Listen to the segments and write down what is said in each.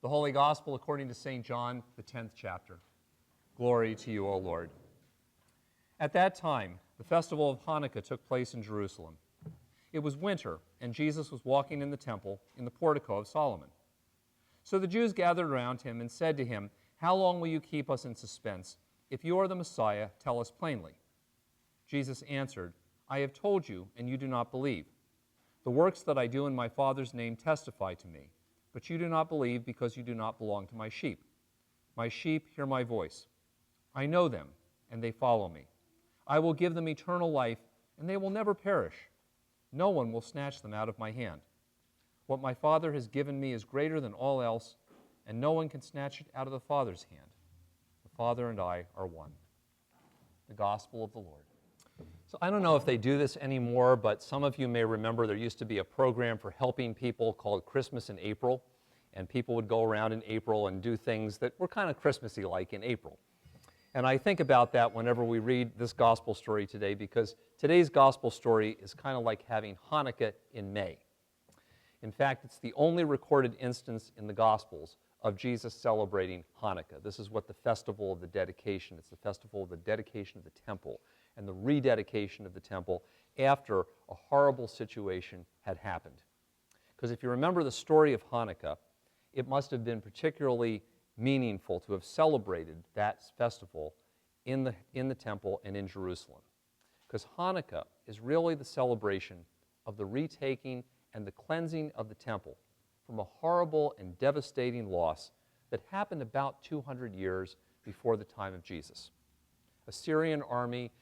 The Holy Gospel according to St. John, the 10th chapter. Glory to you, O Lord. At that time, the festival of Hanukkah took place in Jerusalem. It was winter, and Jesus was walking in the temple in the portico of Solomon. So the Jews gathered around him and said to him, "How long will you keep us in suspense? If you are the Messiah, tell us plainly." Jesus answered, "I have told you, and you do not believe. The works that I do in my Father's name testify to me, but you do not believe because you do not belong to my sheep. My sheep hear my voice. I know them, and they follow me. I will give them eternal life, and they will never perish. No one will snatch them out of my hand. What my Father has given me is greater than all else, and no one can snatch it out of the Father's hand. The Father and I are one." The Gospel of the Lord. So I don't know if they do this anymore, but some of you may remember there used to be a program for helping people called Christmas in April, and people would go around in April and do things that were kind of Christmassy like in April. And I think about that whenever we read this gospel story today, because today's gospel story is kind of like having Hanukkah in May. In fact, it's the only recorded instance in the Gospels of Jesus celebrating Hanukkah. This is what the festival of the dedication, it's the festival of the dedication of the temple and the rededication of the temple after a horrible situation had happened. Because if you remember the story of Hanukkah, it must have been particularly meaningful to have celebrated that festival in the temple and in Jerusalem. Because Hanukkah is really the celebration of the retaking and the cleansing of the temple from a horrible and devastating loss that happened about 200 years before the time of Jesus. A Syrian army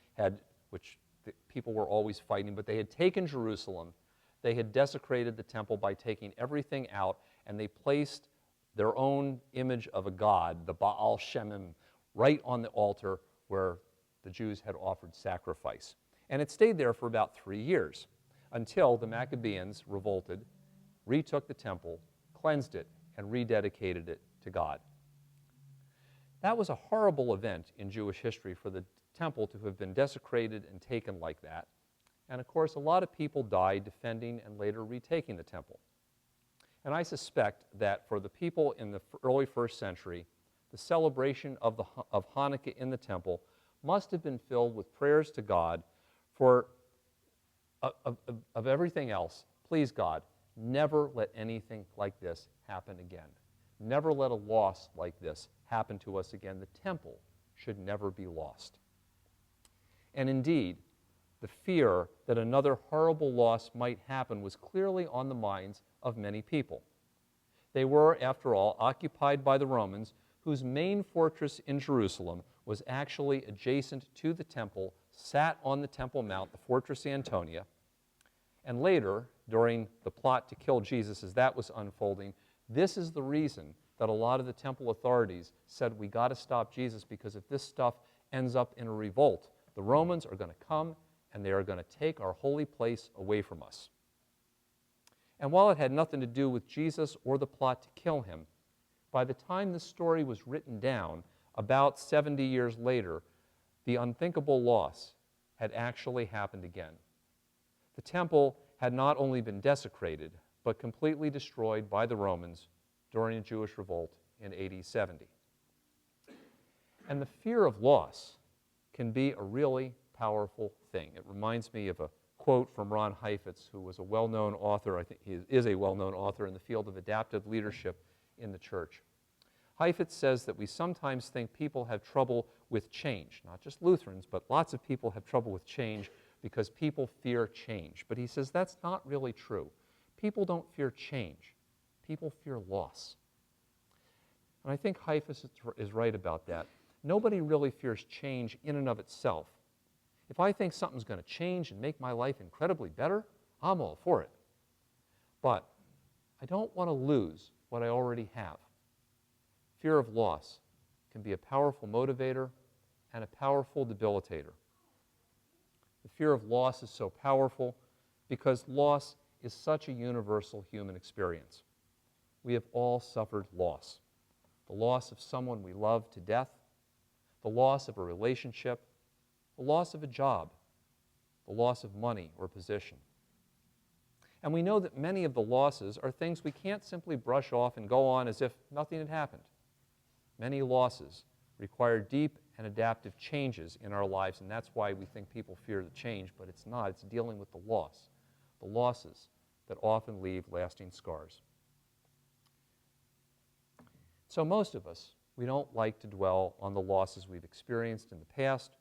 which the people were always fighting, but they had taken Jerusalem. They had desecrated the temple by taking everything out, and they placed their own image of a god, the Baal Shemim, right on the altar where the Jews had offered sacrifice. And it stayed there for about 3 years until the Maccabeans revolted, retook the temple, cleansed it, and rededicated it to God. That was a horrible event in Jewish history for the temple to have been desecrated and taken like that. And of course, a lot of people died defending and later retaking the temple. And I suspect that for the people in the early first century, the celebration of Hanukkah in the temple must have been filled with prayers to God for, of everything else. Please, God, never let anything like this happen again. Never let a loss like this happen to us again. The temple should never be lost. And indeed, the fear that another horrible loss might happen was clearly on the minds of many people. They were, after all, occupied by the Romans, whose main fortress in Jerusalem was actually adjacent to the temple, sat on the Temple Mount, the Fortress Antonia. And later, during the plot to kill Jesus as that was unfolding, this is the reason that a lot of the temple authorities said, we got to stop Jesus, because if this stuff ends up in a revolt, the Romans are going to come and they are going to take our holy place away from us. And while it had nothing to do with Jesus or the plot to kill him, by the time this story was written down, about 70 years later, the unthinkable loss had actually happened again. The temple had not only been desecrated, but completely destroyed by the Romans during a Jewish revolt in AD 70. And the fear of loss can be a really powerful thing. It reminds me of a quote from Ron Heifetz, who was a well-known author. I think he is a well-known author in the field of adaptive leadership in the church. Heifetz says that we sometimes think people have trouble with change. Not just Lutherans, but lots of people have trouble with change because people fear change. But he says that's not really true. People don't fear change. People fear loss. And I think Heifetz is right about that. Nobody really fears change in and of itself. If I think something's going to change and make my life incredibly better, I'm all for it. But I don't want to lose what I already have. Fear of loss can be a powerful motivator and a powerful debilitator. The fear of loss is so powerful because loss is such a universal human experience. We have all suffered loss. The loss of someone we love to death, the loss of a relationship, the loss of a job, the loss of money or position. And we know that many of the losses are things we can't simply brush off and go on as if nothing had happened. Many losses require deep and adaptive changes in our lives, and that's why we think people fear the change, but it's not. It's dealing with the losses that often leave lasting scars. So most of us, we don't like to dwell on the losses we've experienced in the past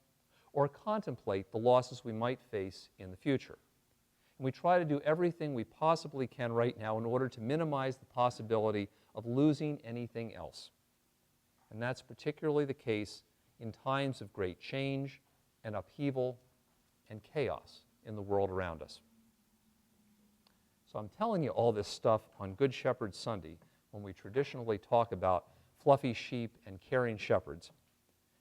or contemplate the losses we might face in the future. And we try to do everything we possibly can right now in order to minimize the possibility of losing anything else. And that's particularly the case in times of great change and upheaval and chaos in the world around us. So I'm telling you all this stuff on Good Shepherd Sunday, when we traditionally talk about fluffy sheep and caring shepherds,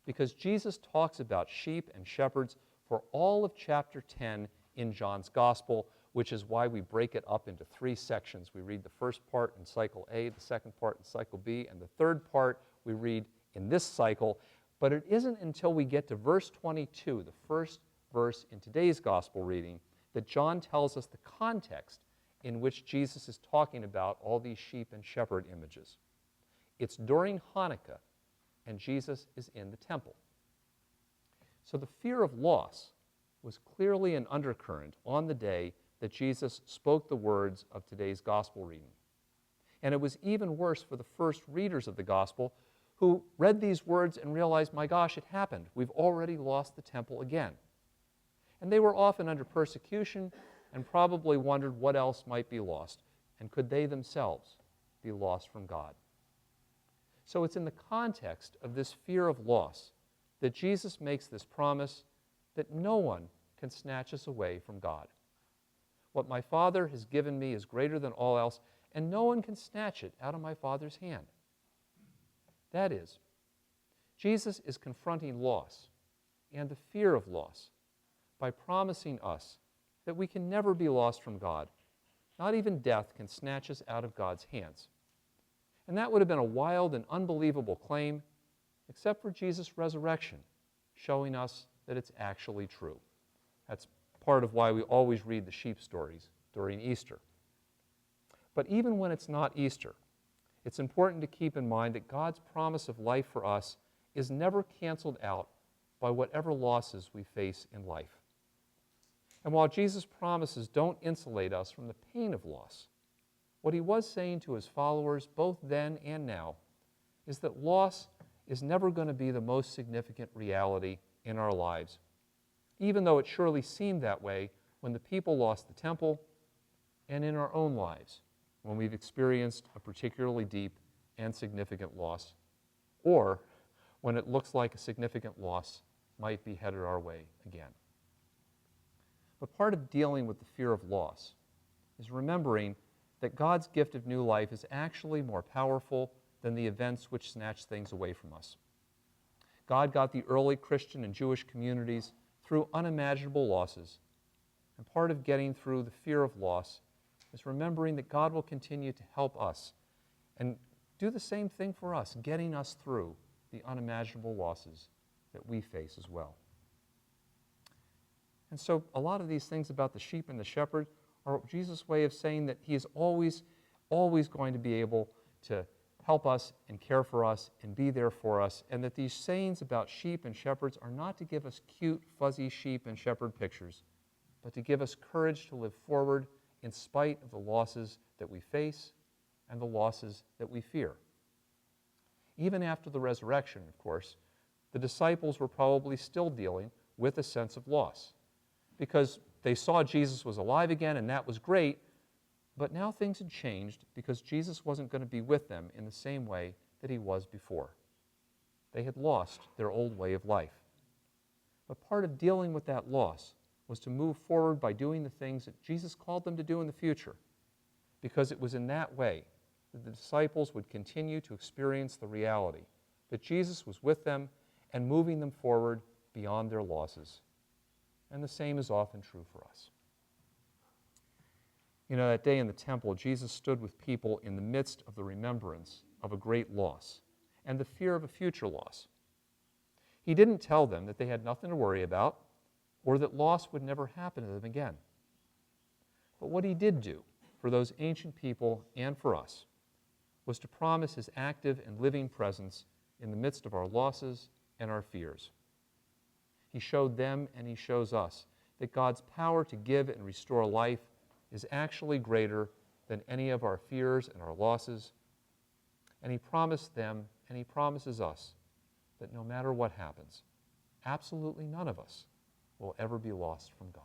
because Jesus talks about sheep and shepherds for all of chapter 10 in John's Gospel, which is why we break it up into 3 sections. We read the first part in cycle A, the second part in cycle B, and the third part we read in this cycle. But it isn't until we get to verse 22, the first verse in today's Gospel reading, that John tells us the context in which Jesus is talking about all these sheep and shepherd images. It's during Hanukkah, and Jesus is in the temple. So the fear of loss was clearly an undercurrent on the day that Jesus spoke the words of today's Gospel reading. And it was even worse for the first readers of the Gospel who read these words and realized, my gosh, it happened. We've already lost the temple again. And they were often under persecution and probably wondered what else might be lost, and could they themselves be lost from God. So it's in the context of this fear of loss that Jesus makes this promise that no one can snatch us away from God. What my Father has given me is greater than all else, and no one can snatch it out of my Father's hand. That is, Jesus is confronting loss and the fear of loss by promising us that we can never be lost from God. Not even death can snatch us out of God's hands. And that would have been a wild and unbelievable claim, except for Jesus' resurrection, showing us that it's actually true. That's part of why we always read the sheep stories during Easter. But even when it's not Easter, it's important to keep in mind that God's promise of life for us is never canceled out by whatever losses we face in life. And while Jesus' promises don't insulate us from the pain of loss, what he was saying to his followers both then and now is that loss is never going to be the most significant reality in our lives, even though it surely seemed that way when the people lost the temple and in our own lives when we've experienced a particularly deep and significant loss, or when it looks like a significant loss might be headed our way again. But part of dealing with the fear of loss is remembering that God's gift of new life is actually more powerful than the events which snatch things away from us. God got the early Christian and Jewish communities through unimaginable losses, and part of getting through the fear of loss is remembering that God will continue to help us and do the same thing for us, getting us through the unimaginable losses that we face as well. And so a lot of these things about the sheep and the shepherd are Jesus' way of saying that he is always going to be able to help us and care for us and be there for us, and that these sayings about sheep and shepherds are not to give us cute, fuzzy sheep and shepherd pictures, but to give us courage to live forward in spite of the losses that we face and the losses that we fear. Even after the resurrection, of course, the disciples were probably still dealing with a sense of loss, because they saw Jesus was alive again, and that was great, but now things had changed because Jesus wasn't going to be with them in the same way that he was before. They had lost their old way of life. But part of dealing with that loss was to move forward by doing the things that Jesus called them to do in the future, because it was in that way that the disciples would continue to experience the reality that Jesus was with them and moving them forward beyond their losses. And the same is often true for us. You know, that day in the temple, Jesus stood with people in the midst of the remembrance of a great loss and the fear of a future loss. He didn't tell them that they had nothing to worry about or that loss would never happen to them again. But what he did do for those ancient people and for us was to promise his active and living presence in the midst of our losses and our fears. He showed them and he shows us that God's power to give and restore life is actually greater than any of our fears and our losses. And he promised them and he promises us that no matter what happens, absolutely none of us will ever be lost from God.